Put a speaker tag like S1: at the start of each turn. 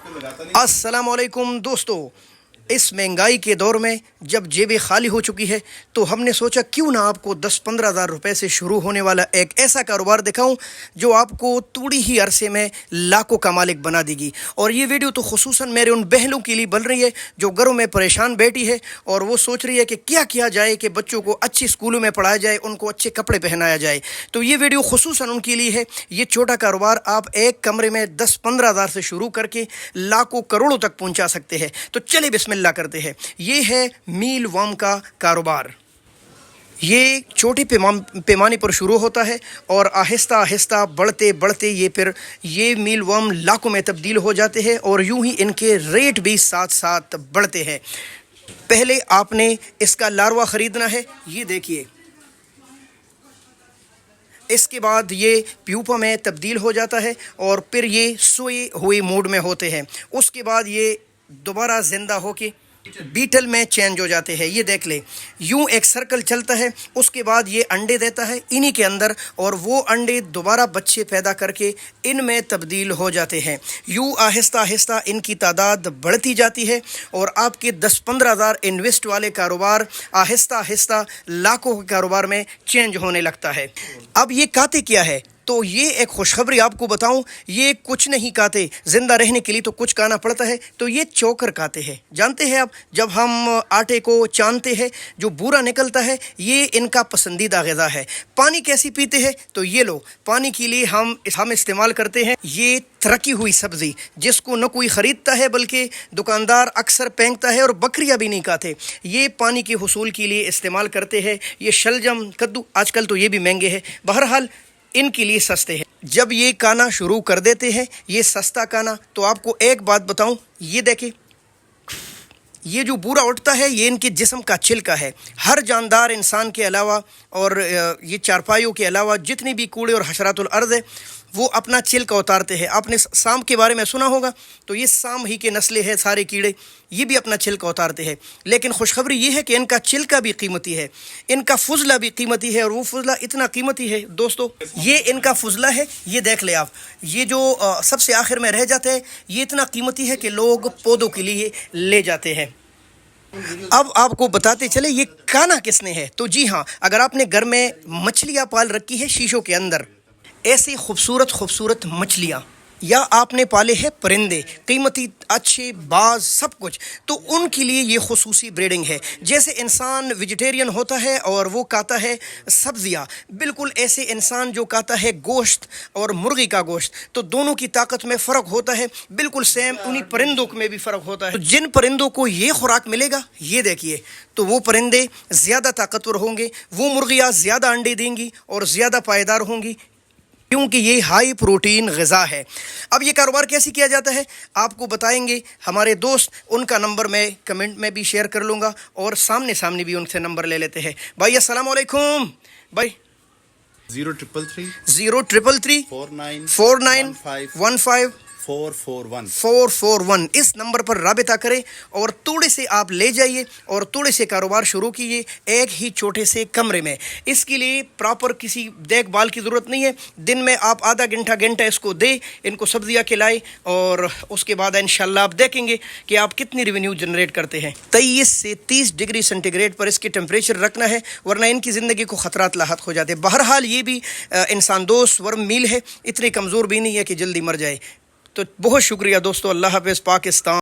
S1: अस्सलाम वालेकुम दोस्तों, इस महंगाई के दौर में जब जेबें खाली हो चुकी है तो हमने सोचा क्यों ना आपको 10-15 हज़ार रुपये से शुरू होने वाला एक ऐसा कारोबार दिखाऊं जो आपको थोड़ी ही अरसे में लाखों का मालिक बना देगी। और ये वीडियो तो खुसूसन मेरे उन बहनों के लिए बन रही है जो घरों में परेशान बैठी है और वो सोच रही है कि क्या किया जाए कि बच्चों को अच्छे स्कूलों में पढ़ाया जाए, उनको अच्छे कपड़े पहनाया जाए। तो ये वीडियो खुसूसन उनके लिए है। ये छोटा कारोबार आप एक कमरे में 10-15 हज़ार से शुरू करके लाखों करोड़ों तक पहुँचा सकते हैं। तो चलिए बिस्मिल्लाह करते हैं। ये है मील वर्म का कारोबार। ये छोटे पैमाने पर शुरू होता है और आहिस्ता आहिस्ता बढ़ते बढ़ते ये मील वर्म लाखों में तब्दील हो जाते हैं और यूं ही इनके रेट भी साथ साथ बढ़ते हैं। पहले आपने इसका लार्वा ख़रीदना है, ये देखिए। इसके बाद ये प्यूपा में तब्दील हो जाता है और फिर ये सोए हुए मोड में होते हैं। उसके बाद ये दोबारा ज़िंदा होके बीटल में चेंज हो जाते हैं। ये देख ले, यूं एक सर्कल चलता है। उसके बाद ये अंडे देता है इन्हीं के अंदर और वो अंडे दोबारा बच्चे पैदा करके इनमें तब्दील हो जाते हैं। यूं आहिस्ता आहिस्ता इनकी तादाद बढ़ती जाती है और आपके 10-15 हज़ार इन्वेस्ट वाले कारोबार आहिस्ता आहिस्ता लाखों के कारोबार में चेंज होने लगता है। अब ये काते क्या है, तो ये एक खुशखबरी आपको बताऊं, ये कुछ नहीं खाते। ज़िंदा रहने के लिए तो कुछ खाना पड़ता है। तो ये चोकर खाते हैं। जानते हैं आप, जब हम आटे को छानते हैं जो बूरा निकलता है, ये इनका पसंदीदा ग़िज़ा है। पानी कैसी पीते हैं, तो ये लो, पानी के लिए हम इस्तेमाल करते हैं ये तरक्की हुई सब्ज़ी जिसको न कोई ख़रीदता है बल्कि दुकानदार अक्सर फेंकता है और बकरियां भी नहीं खाते। ये पानी के हुसूल के लिए इस्तेमाल करते हैं। ये शलजम, कद्दू, आजकल तो ये भी महंगे हैं, बहरहाल इनके लिए सस्ते हैं। जब ये खाना शुरू कर देते हैं, ये सस्ता खाना, तो आपको एक बात बताऊं, ये देखें, ये जो बूरा उठता है ये इनके जिस्म का छिलका है। हर जानदार इंसान के अलावा और ये चारपाइयों के अलावा जितनी भी कूड़े और हशरातुल अर्ज़ है वो अपना छिलका उतारते हैं। आपने सांप के बारे में सुना होगा, तो ये सांप ही के नस्लें हैं सारे कीड़े, ये भी अपना छिलका उतारते हैं। लेकिन खुशखबरी ये है कि इनका छिलका भी कीमती है, इनका फुजला भी कीमती है। और वो फुजला इतना कीमती है दोस्तों, ये इनका फुजला है, ये देख ले आप, ये जो सबसे आखिर में रह जाता है, ये इतना कीमती है कि लोग पौधों के लिए ले जाते हैं। अब आपको बताते चले ये खाना किसने है। तो जी हाँ, अगर आपने घर में मछलियाँ पाल रखी है शीशों के अंदर, ऐसी खूबसूरत खूबसूरत मछलियाँ, या आपने पाले हैं परिंदे कीमती अच्छे बाज सब कुछ, तो उनके लिए ये खुसूसी ब्रीडिंग है। जैसे इंसान वेजिटेरियन होता है और वो खाता है सब्जियां, बिल्कुल ऐसे इंसान जो खाता है गोश्त और मुर्गी का गोश्त, तो दोनों की ताकत में फ़र्क होता है। बिल्कुल सेम उन्हीं परिंदों में भी फ़र्क होता है। तो जिन परिंदों को ये खुराक मिलेगा, ये देखिए, तो वो परिंदे ज़्यादा ताकतवर होंगे, वो मुर्गियाँ ज़्यादा अंडे देंगी और ज़्यादा पायदार होंगी, क्योंकि ये हाई प्रोटीन ग़िज़ा है। अब ये कारोबार कैसे किया जाता है आपको बताएंगे हमारे दोस्त। उनका नंबर मैं कमेंट में भी शेयर कर लूँगा और सामने सामने भी उनसे नंबर ले लेते हैं। भाई अस्सलाम वालेकुम। भाई 0333 4915 441 इस नंबर पर राबिता करें और थोड़े से आप ले जाइए और थोड़े से कारोबार शुरू कीजिए एक ही छोटे से कमरे में। इसके लिए प्रॉपर किसी देखभाल की ज़रूरत नहीं है। दिन में आप आधा घंटा इसको दे, इनको सब्जियां खिलाएं और उसके बाद इंशाल्लाह आप देखेंगे कि आप कितनी रेवेन्यू जनरेट करते हैं। 23 से 30 डिग्री सेंटीग्रेड पर इसके टेम्परेचर रखना है, वरना इनकी ज़िंदगी को ख़तरात लाहक हो जाते हैं। बहरहाल ये भी इंसान दोस्त वर्म मील है, इतनी कमज़ोर भी नहीं है कि जल्दी मर जाए। तो बहुत शुक्रिया दोस्तों। अल्लाह हाफ़िज़। पाकिस्तान।